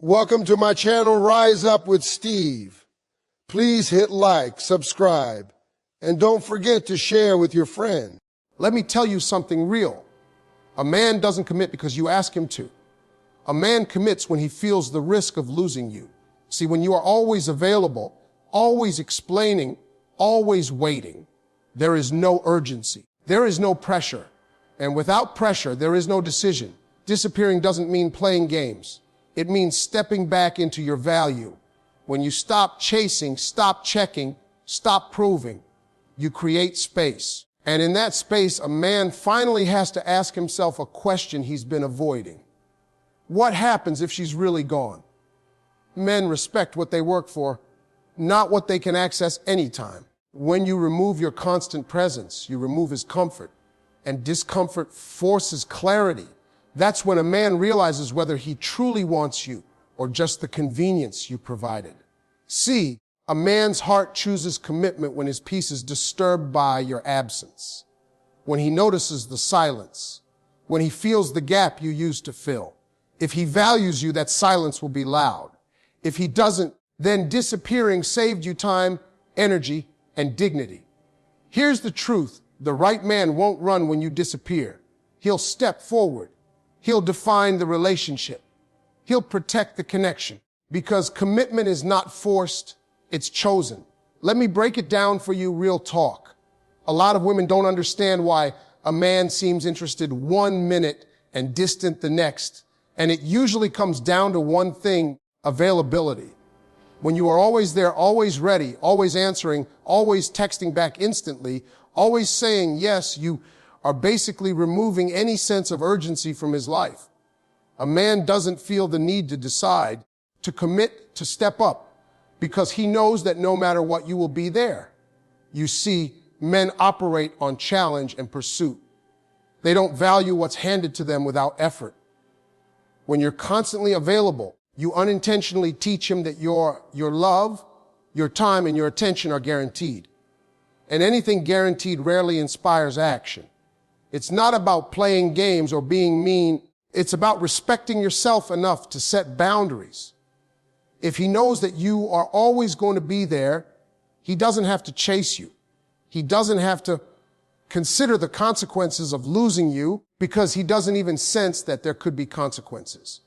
Welcome to my channel, Rise Up with Steve. Please hit like, subscribe, and don't forget to share with your friends. Let me tell you something real. A man doesn't commit because you ask him to. A man commits when he feels the risk of losing you. See, when you are always available, always explaining, always waiting, there is no urgency. There is no pressure. And without pressure, there is no decision. Disappearing doesn't mean playing games. It means stepping back into your value. When you stop chasing, stop checking, stop proving, you create space. And in that space, a man finally has to ask himself a question he's been avoiding. What happens if she's really gone? Men respect what they work for, not what they can access anytime. When you remove your constant presence, you remove his comfort, and discomfort forces clarity. That's when a man realizes whether he truly wants you or just the convenience you provided. See, a man's heart chooses commitment when his peace is disturbed by your absence, when he notices the silence, when he feels the gap you used to fill. If he values you, that silence will be loud. If he doesn't, then disappearing saved you time, energy, and dignity. Here's the truth. The right man won't run when you disappear. He'll step forward. He'll define the relationship. He'll protect the connection, because commitment is not forced, it's chosen. Let me break it down for you, real talk. A lot of women don't understand why a man seems interested 1 minute and distant the next. And it usually comes down to one thing: availability. When you are always there, always ready, always answering, always texting back instantly, always saying yes, you are basically removing any sense of urgency from his life. A man doesn't feel the need to decide, to commit, to step up, because he knows that no matter what, you will be there. You see, men operate on challenge and pursuit. They don't value what's handed to them without effort. When you're constantly available, you unintentionally teach him that your love, your time, and your attention are guaranteed. And anything guaranteed rarely inspires action. It's not about playing games or being mean. It's about respecting yourself enough to set boundaries. If he knows that you are always going to be there, he doesn't have to chase you. He doesn't have to consider the consequences of losing you, because he doesn't even sense that there could be consequences.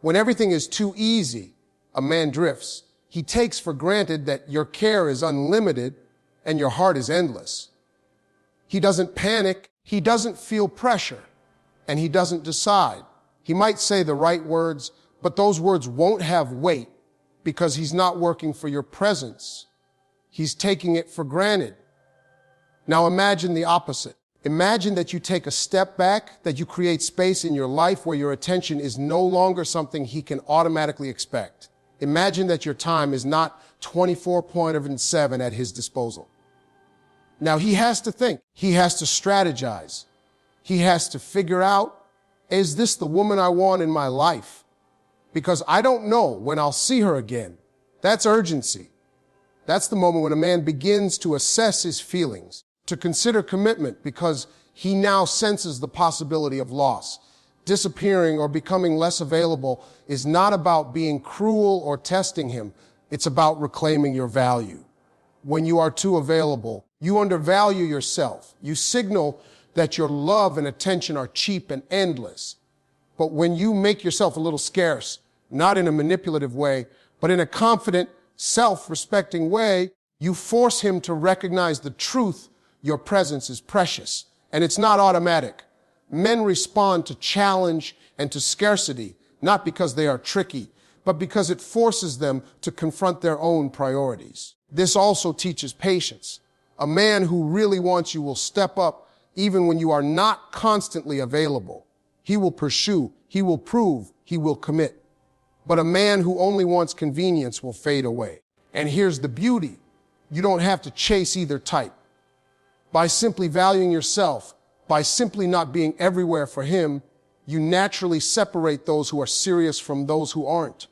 When everything is too easy, a man drifts. He takes for granted that your care is unlimited and your heart is endless. He doesn't panic. He doesn't feel pressure, and he doesn't decide. He might say the right words, but those words won't have weight because he's not working for your presence. He's taking it for granted. Now imagine the opposite. Imagine that you take a step back, that you create space in your life where your attention is no longer something he can automatically expect. Imagine that your time is not 24/7 at his disposal. Now he has to think, he has to strategize. He has to figure out, is this the woman I want in my life? Because I don't know when I'll see her again. That's urgency. That's the moment when a man begins to assess his feelings, to consider commitment, because he now senses the possibility of loss. Disappearing or becoming less available is not about being cruel or testing him. It's about reclaiming your value. When you are too available, you undervalue yourself. You signal that your love and attention are cheap and endless. But when you make yourself a little scarce, not in a manipulative way, but in a confident, self-respecting way, you force him to recognize the truth: your presence is precious, and it's not automatic. Men respond to challenge and to scarcity, not because they are tricky, but because it forces them to confront their own priorities. This also teaches patience. A man who really wants you will step up even when you are not constantly available. He will pursue, he will prove, he will commit. But a man who only wants convenience will fade away. And here's the beauty: you don't have to chase either type. By simply valuing yourself, by simply not being everywhere for him, you naturally separate those who are serious from those who aren't.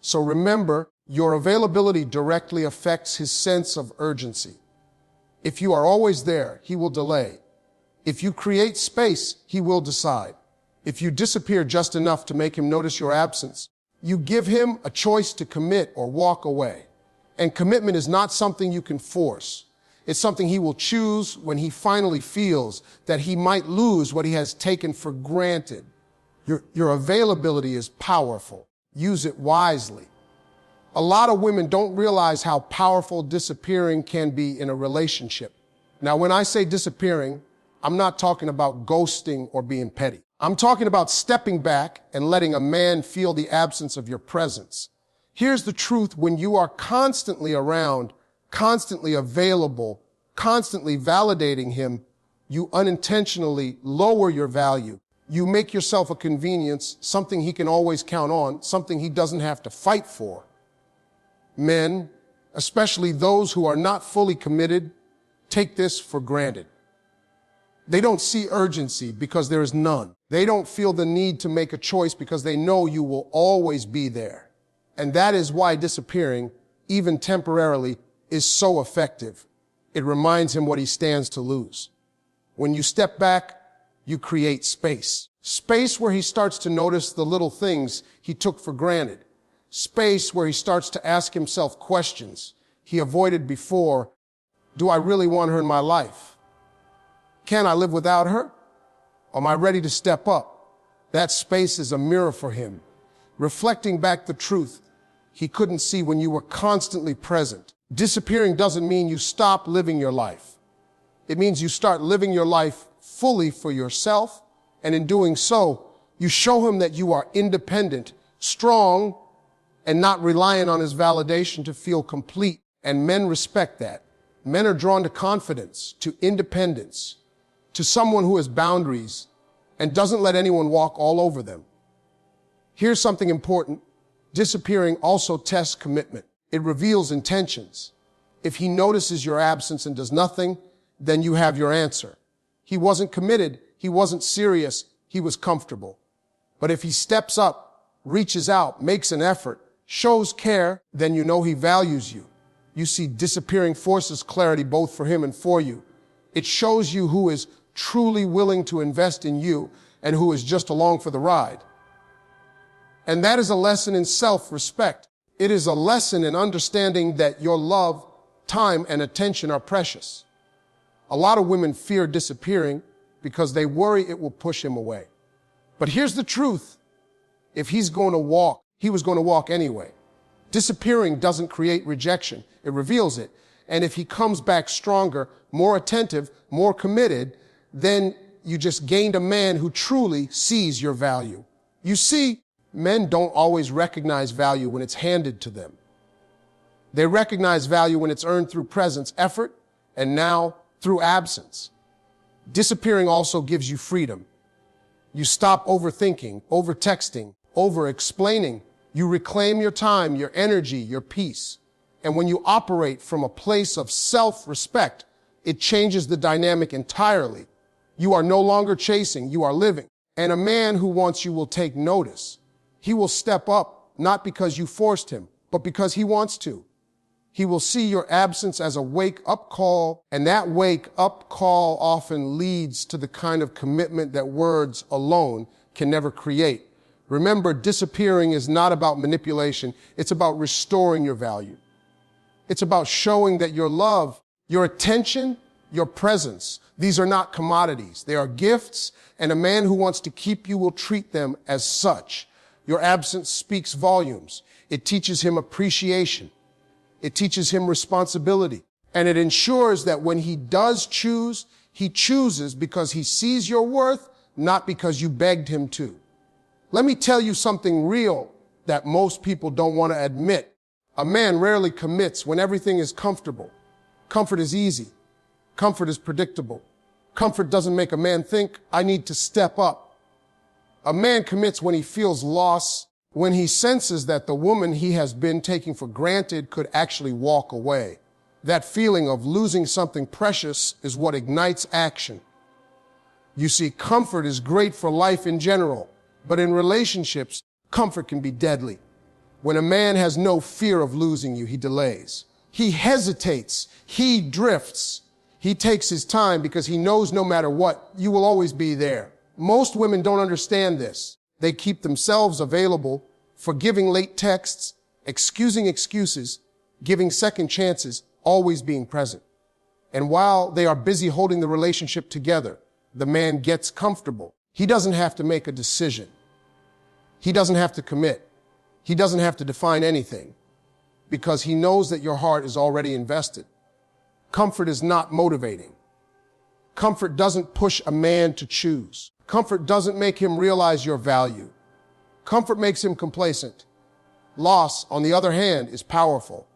So remember, your availability directly affects his sense of urgency. If you are always there, he will delay. If you create space, he will decide. If you disappear just enough to make him notice your absence, You give him a choice to commit or walk away. And commitment is not something you can force. It's something he will choose when he finally feels that he might lose what he has taken for granted. Your availability is powerful. Use it wisely. A lot of women don't realize how powerful disappearing can be in a relationship. Now, when I say disappearing, I'm not talking about ghosting or being petty. I'm talking about stepping back and letting a man feel the absence of your presence. Here's the truth: when you are constantly around, constantly available, constantly validating him, you unintentionally lower your value. You make yourself a convenience, something he can always count on, something he doesn't have to fight for. Men, especially those who are not fully committed, take this for granted. They don't see urgency because there is none. They don't feel the need to make a choice because they know you will always be there. And that is why disappearing, even temporarily, is so effective. It reminds him what he stands to lose. When you step back, you create space. Space where he starts to notice the little things he took for granted. Space where he starts to ask himself questions he avoided before. Do I really want her in my life? Can I live without her? Am I ready to step up? That space is a mirror for him, reflecting back the truth he couldn't see when you were constantly present. Disappearing doesn't mean you stop living your life. It means you start living your life fully for yourself, and in doing so, you show him that you are independent, strong, and not reliant on his validation to feel complete. And men respect that. Men are drawn to confidence, to independence, to someone who has boundaries and doesn't let anyone walk all over them. Here's something important. Disappearing also tests commitment. It reveals intentions. If he notices your absence and does nothing, then you have your answer. He wasn't committed. He wasn't serious. He was comfortable. But if he steps up, reaches out, makes an effort, shows care, then you know he values you. You see, disappearing forces clarity both for him and for you. It shows you who is truly willing to invest in you and who is just along for the ride. And that is a lesson in self-respect. It is a lesson in understanding that your love, time, and attention are precious. A lot of women fear disappearing because they worry it will push him away. But here's the truth. If he's going to walk, he was going to walk anyway. Disappearing doesn't create rejection. It reveals it. And if he comes back stronger, more attentive, more committed, then you just gained a man who truly sees your value. You see, men don't always recognize value when it's handed to them. They recognize value when it's earned through presence, effort, and now through absence. Disappearing also gives you freedom. You stop overthinking, over-texting, over-explaining. You reclaim your time, your energy, your peace. And when you operate from a place of self-respect, it changes the dynamic entirely. You are no longer chasing, you are living. And a man who wants you will take notice. He will step up, not because you forced him, but because he wants to. He will see your absence as a wake-up call, and that wake-up call often leads to the kind of commitment that words alone can never create. Remember, disappearing is not about manipulation. It's about restoring your value. It's about showing that your love, your attention, your presence, these are not commodities. They are gifts, and a man who wants to keep you will treat them as such. Your absence speaks volumes. It teaches him appreciation. It teaches him responsibility. And it ensures that when he does choose, he chooses because he sees your worth, not because you begged him to. Let me tell you something real that most people don't want to admit. A man rarely commits when everything is comfortable. Comfort is easy. Comfort is predictable. Comfort doesn't make a man think, I need to step up. A man commits when he feels loss, when he senses that the woman he has been taking for granted could actually walk away. That feeling of losing something precious is what ignites action. You see, comfort is great for life in general, but in relationships, comfort can be deadly. When a man has no fear of losing you, he delays. He hesitates. He drifts. He takes his time because he knows no matter what, you will always be there. Most women don't understand this. They keep themselves available forgiving late texts, excusing excuses, giving second chances, always being present. And while they are busy holding the relationship together, the man gets comfortable. He doesn't have to make a decision. He doesn't have to commit. He doesn't have to define anything because he knows that your heart is already invested. Comfort is not motivating. Comfort doesn't push a man to choose. Comfort doesn't make him realize your value. Comfort makes him complacent. Loss, on the other hand, is powerful.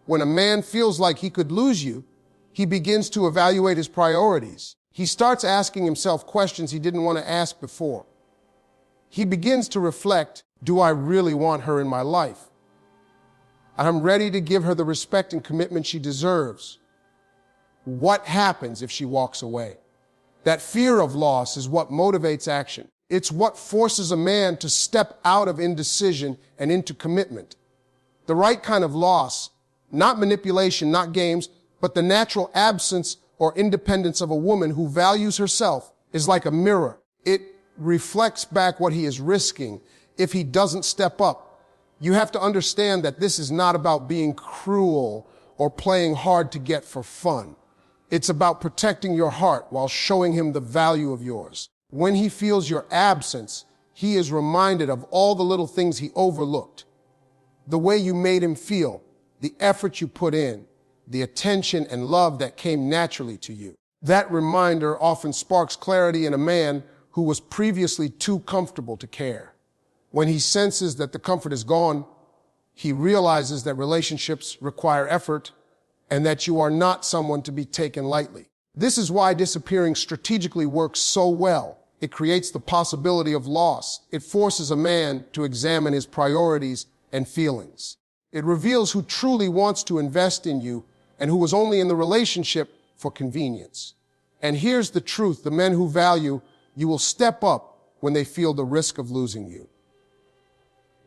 When a man feels like he could lose you, he begins to evaluate his priorities. He starts asking himself questions he didn't want to ask before. He begins to reflect, do I really want her in my life? I'm ready to give her the respect and commitment she deserves. What happens if she walks away? That fear of loss is what motivates action. It's what forces a man to step out of indecision and into commitment. The right kind of loss, not manipulation, not games, but the natural absence or independence of a woman who values herself, is like a mirror. It reflects back what he is risking if he doesn't step up. You have to understand that this is not about being cruel or playing hard to get for fun. It's about protecting your heart while showing him the value of yours. When he feels your absence, he is reminded of all the little things he overlooked. The way you made him feel, the effort you put in, the attention and love that came naturally to you. That reminder often sparks clarity in a man who was previously too comfortable to care. When he senses that the comfort is gone, he realizes that relationships require effort and that you are not someone to be taken lightly. This is why disappearing strategically works so well. It creates the possibility of loss. It forces a man to examine his priorities and feelings. It reveals who truly wants to invest in you and who is only in the relationship for convenience. And here's the truth. The men who value you will step up when they feel the risk of losing you.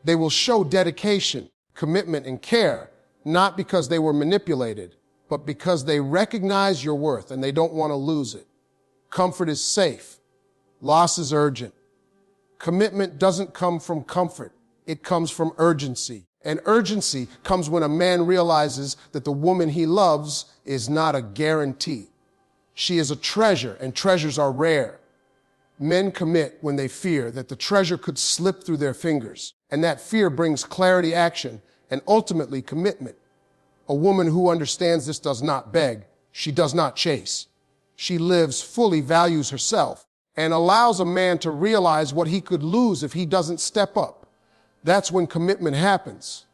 They will show dedication, commitment, and care, not because they were manipulated, but because they recognize your worth and they don't want to lose it. Comfort is safe. Loss is urgent. Commitment doesn't come from comfort. It comes from urgency. And urgency comes when a man realizes that the woman he loves is not a guarantee. She is a treasure, and treasures are rare. Men commit when they fear that the treasure could slip through their fingers, and that fear brings clarity, action, and ultimately commitment. A woman who understands this does not beg. She does not chase. She lives, fully values herself, and allows a man to realize what he could lose if he doesn't step up. That's when commitment happens.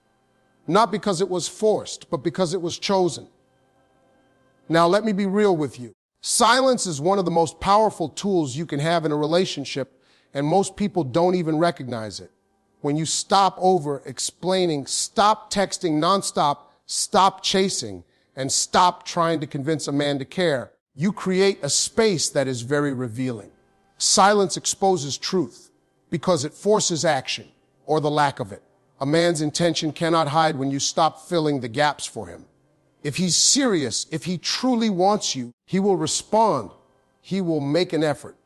Not because it was forced, but because it was chosen. Now, let me be real with you. Silence is one of the most powerful tools you can have in a relationship, and most people don't even recognize it. When you stop over explaining, stop texting nonstop, stop chasing, and stop trying to convince a man to care, you create a space that is very revealing. Silence exposes truth because it forces action, or the lack of it. A man's intention cannot hide when you stop filling the gaps for him. If he's serious, if he truly wants you, he will respond. He will make an effort.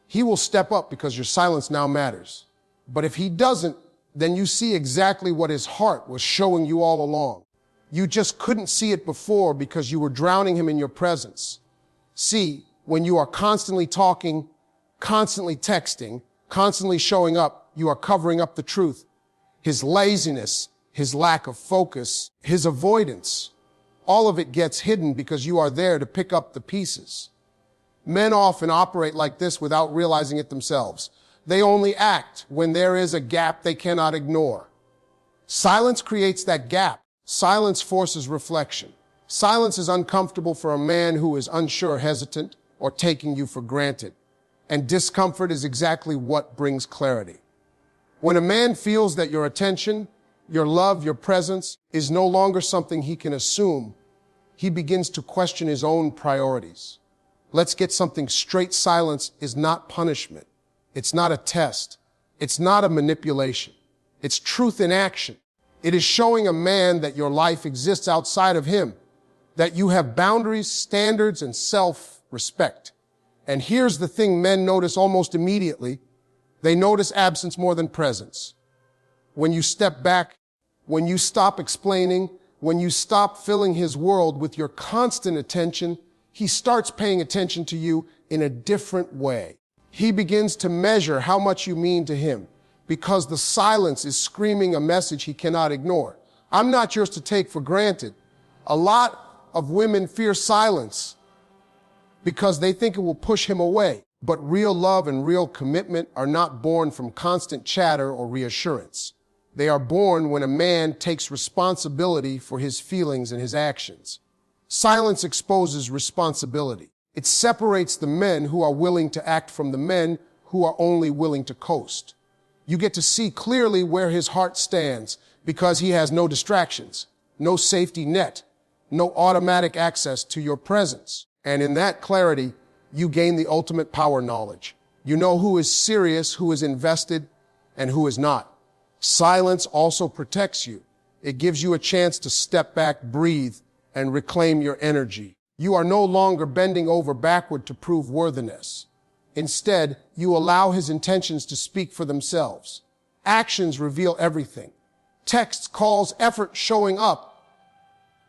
He will step up because your silence now matters. But if he doesn't, then you see exactly what his heart was showing you all along. You just couldn't see it before because you were drowning him in your presence. See, when you are constantly talking, constantly texting, constantly showing up, you are covering up the truth. His laziness, his lack of focus, his avoidance, all of it gets hidden because you are there to pick up the pieces. Men often operate like this without realizing it themselves. They only act when there is a gap they cannot ignore. Silence creates that gap. Silence forces reflection. Silence is uncomfortable for a man who is unsure, hesitant, or taking you for granted. And discomfort is exactly what brings clarity. When a man feels that your attention, your love, your presence is no longer something he can assume, he begins to question his own priorities. Let's get something straight. Silence is not punishment. It's not a test. It's not a manipulation. It's truth in action. It is showing a man that your life exists outside of him, that you have boundaries, standards, and self-respect. And here's the thing men notice almost immediately. They notice absence more than presence. When you step back, when you stop explaining, when you stop filling his world with your constant attention, he starts paying attention to you in a different way. He begins to measure how much you mean to him because the silence is screaming a message he cannot ignore. I'm not yours to take for granted. A lot of women fear silence because they think it will push him away. But real love and real commitment are not born from constant chatter or reassurance. They are born when a man takes responsibility for his feelings and his actions. Silence exposes responsibility. It separates the men who are willing to act from the men who are only willing to coast. You get to see clearly where his heart stands because he has no distractions, no safety net, no automatic access to your presence. And in that clarity, you gain the ultimate power knowledge. You know who is serious, who is invested, and who is not. Silence also protects you. It gives you a chance to step back, breathe, and reclaim your energy. You are no longer bending over backward to prove worthiness. Instead, you allow his intentions to speak for themselves. Actions reveal everything. Texts, calls, effort showing up.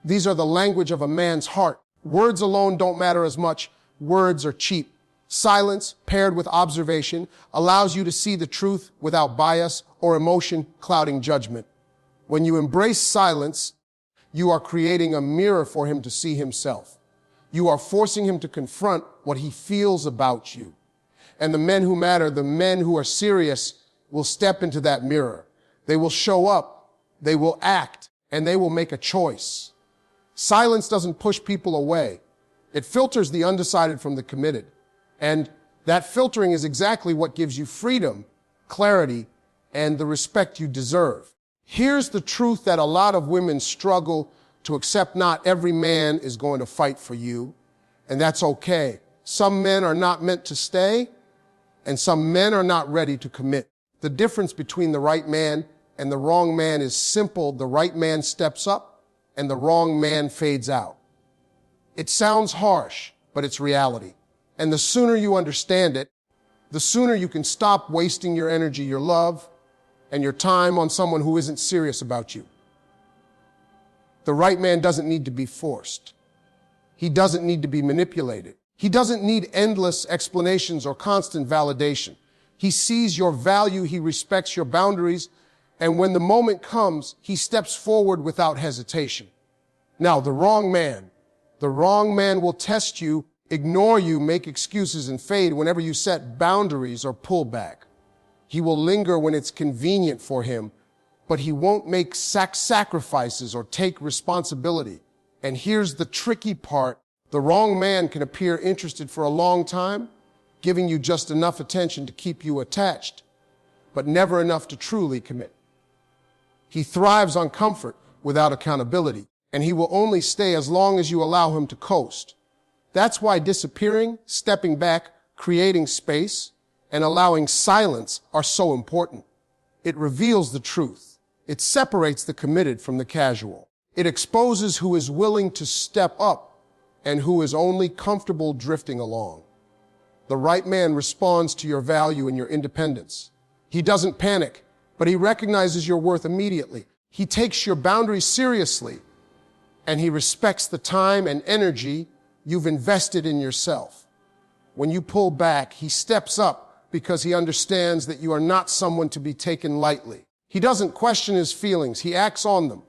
These are the language of a man's heart. Words alone don't matter as much. Words are cheap. Silence, paired with observation, allows you to see the truth without bias or emotion clouding judgment. When you embrace silence, you are creating a mirror for him to see himself. You are forcing him to confront what he feels about you. And the men who matter, the men who are serious, will step into that mirror. They will show up, they will act, and they will make a choice. Silence doesn't push people away. It filters the undecided from the committed. And that filtering is exactly what gives you freedom, clarity, and the respect you deserve. Here's the truth that a lot of women struggle to accept. Not every man is going to fight for you, and that's okay. Some men are not meant to stay, and some men are not ready to commit. The difference between the right man and the wrong man is simple. The right man steps up, and the wrong man fades out. It sounds harsh, but it's reality. And the sooner you understand it, the sooner you can stop wasting your energy, your love, and your time on someone who isn't serious about you. The right man doesn't need to be forced. He doesn't need to be manipulated. He doesn't need endless explanations or constant validation. He sees your value, he respects your boundaries, and when the moment comes, he steps forward without hesitation. Now, the wrong man will test you, ignore you, make excuses, and fade whenever you set boundaries or pull back. He will linger when it's convenient for him, but he won't make sacrifices or take responsibility. And here's the tricky part. The wrong man can appear interested for a long time, giving you just enough attention to keep you attached, but never enough to truly commit. He thrives on comfort without accountability, and he will only stay as long as you allow him to coast. That's why disappearing, stepping back, creating space, and allowing silence are so important. It reveals the truth. It separates the committed from the casual. It exposes who is willing to step up and who is only comfortable drifting along. The right man responds to your value and your independence. He doesn't panic, but he recognizes your worth immediately. He takes your boundaries seriously, and he respects the time and energy you've invested in yourself. When you pull back, he steps up because he understands that you are not someone to be taken lightly. He doesn't question his feelings. He acts on them.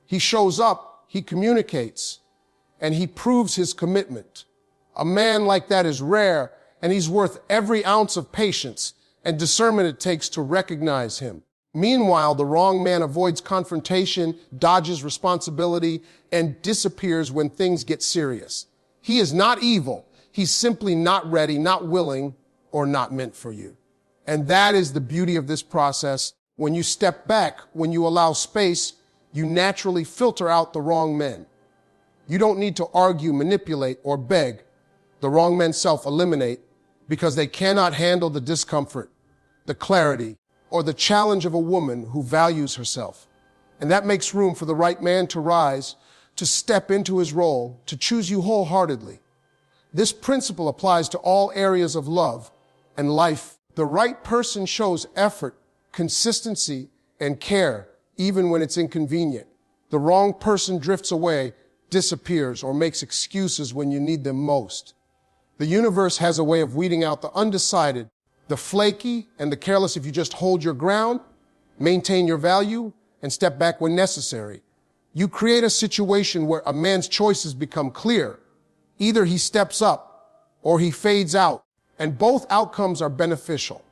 He shows up, he communicates, and he proves his commitment. A man like that is rare, and he's worth every ounce of patience and discernment it takes to recognize him. Meanwhile, the wrong man avoids confrontation, dodges responsibility, and disappears when things get serious. He is not evil. He's simply not ready, not willing, or not meant for you. And that is the beauty of this process. When you step back, when you allow space, you naturally filter out the wrong men. You don't need to argue, manipulate, or beg. The wrong men self-eliminate because they cannot handle the discomfort, the clarity, or the challenge of a woman who values herself. And that makes room for the right man to rise, to step into his role, to choose you wholeheartedly. This principle applies to all areas of love and life. The right person shows effort, consistency, and care, even when it's inconvenient. The wrong person drifts away, disappears, or makes excuses when you need them most. The universe has a way of weeding out the undecided, the flaky, and the careless if you just hold your ground, maintain your value, and step back when necessary. You create a situation where a man's choices become clear. Either he steps up or he fades out, and both outcomes are beneficial.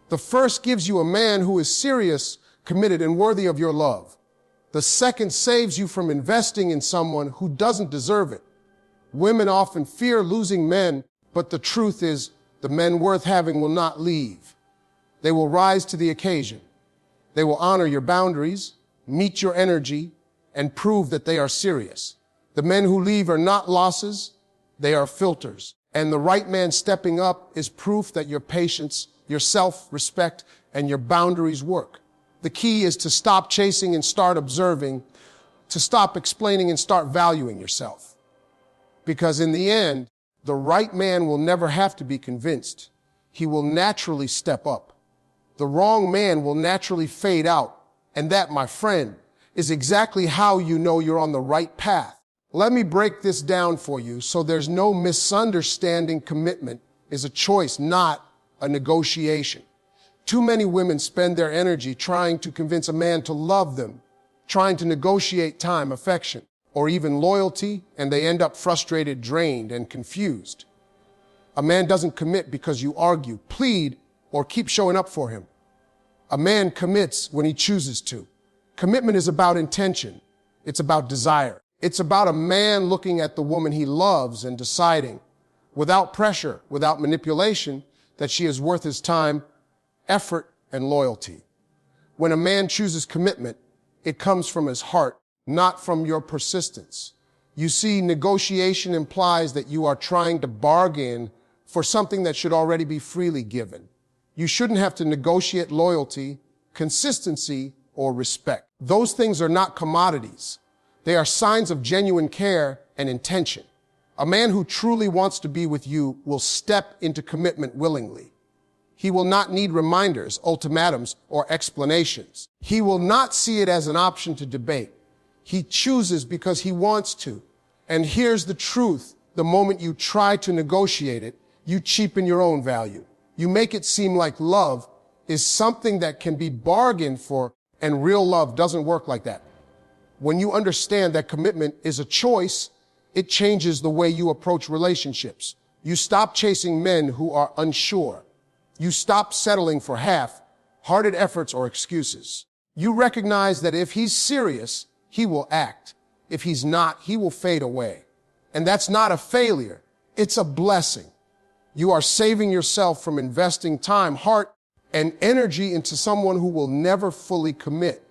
The first gives you a man who is serious, committed, and worthy of your love. The second saves you from investing in someone who doesn't deserve it. Women often fear losing men, but the truth is the men worth having will not leave. They will rise to the occasion. They will honor your boundaries, meet your energy, and prove that they are serious. The men who leave are not losses, they are filters. And the right man stepping up is proof that your patience, your self-respect, and your boundaries work. The key is to stop chasing and start observing, to stop explaining and start valuing yourself. Because in the end, the right man will never have to be convinced. He will naturally step up. The wrong man will naturally fade out. And that, my friend, is exactly how you know you're on the right path. Let me break this down for you so there's no misunderstanding. Commitment is a choice, not a negotiation. Too many women spend their energy trying to convince a man to love them, trying to negotiate time, affection, or even loyalty, and they end up frustrated, drained, and confused. A man doesn't commit because you argue, plead, or keep showing up for him. A man commits when he chooses to. Commitment is about intention. It's about desire. It's about a man looking at the woman he loves and deciding, without pressure, without manipulation, that she is worth his time, effort, and loyalty. When a man chooses commitment, it comes from his heart, not from your persistence. You see, negotiation implies that you are trying to bargain for something that should already be freely given. You shouldn't have to negotiate loyalty, consistency, or respect. Those things are not commodities. They are signs of genuine care and intention. A man who truly wants to be with you will step into commitment willingly. He will not need reminders, ultimatums, or explanations. He will not see it as an option to debate. He chooses because he wants to. And here's the truth. The moment you try to negotiate it, you cheapen your own value. You make it seem like love is something that can be bargained for, and real love doesn't work like that. When you understand that commitment is a choice, it changes the way you approach relationships. You stop chasing men who are unsure. You stop settling for half-hearted efforts or excuses. You recognize that if he's serious, he will act. If he's not, he will fade away. And that's not a failure. It's a blessing. You are saving yourself from investing time, heart, and energy into someone who will never fully commit.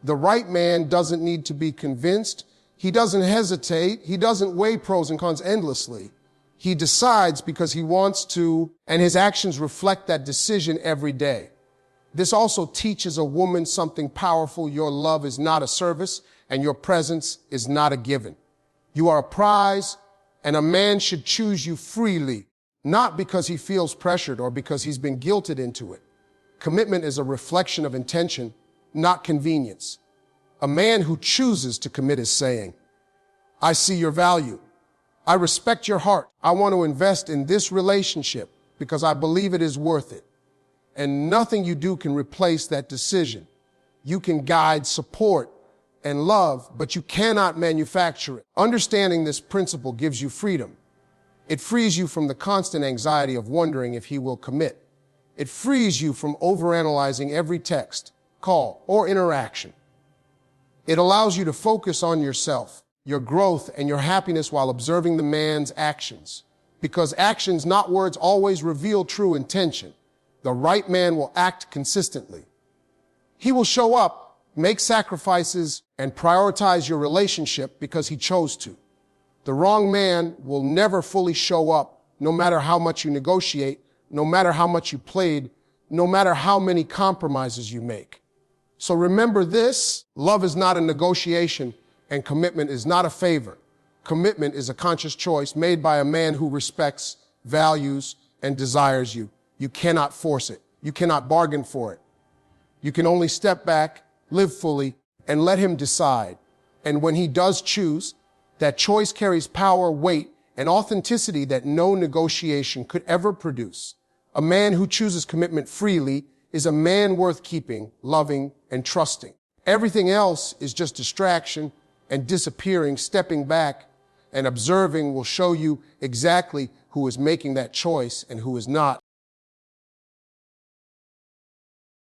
The right man doesn't need to be convinced. He doesn't hesitate. He doesn't weigh pros and cons endlessly. He decides because he wants to, and his actions reflect that decision every day. This also teaches a woman something powerful. Your love is not a service, and your presence is not a given. You are a prize, and a man should choose you freely, not because he feels pressured or because he's been guilted into it. Commitment is a reflection of intention, not convenience. A man who chooses to commit is saying, I see your value. I respect your heart. I want to invest in this relationship because I believe it is worth it. And nothing you do can replace that decision. You can guide, support, and love, but you cannot manufacture it. Understanding this principle gives you freedom. It frees you from the constant anxiety of wondering if he will commit. It frees you from overanalyzing every text, call, or interaction. It allows you to focus on yourself, your growth, and your happiness while observing the man's actions. Because actions, not words, always reveal true intention. The right man will act consistently. He will show up, make sacrifices, and prioritize your relationship because he chose to. The wrong man will never fully show up, no matter how much you negotiate, no matter how much you played, no matter how many compromises you make. So remember this, love is not a negotiation, and commitment is not a favor. Commitment is a conscious choice made by a man who respects, values, and desires you. You cannot force it. You cannot bargain for it. You can only step back, live fully, and let him decide. And when he does choose, that choice carries power, weight, and authenticity that no negotiation could ever produce. A man who chooses commitment freely is a man worth keeping, loving, and trusting. Everything else is just distraction and disappearing. Stepping back and observing will show you exactly who is making that choice and who is not.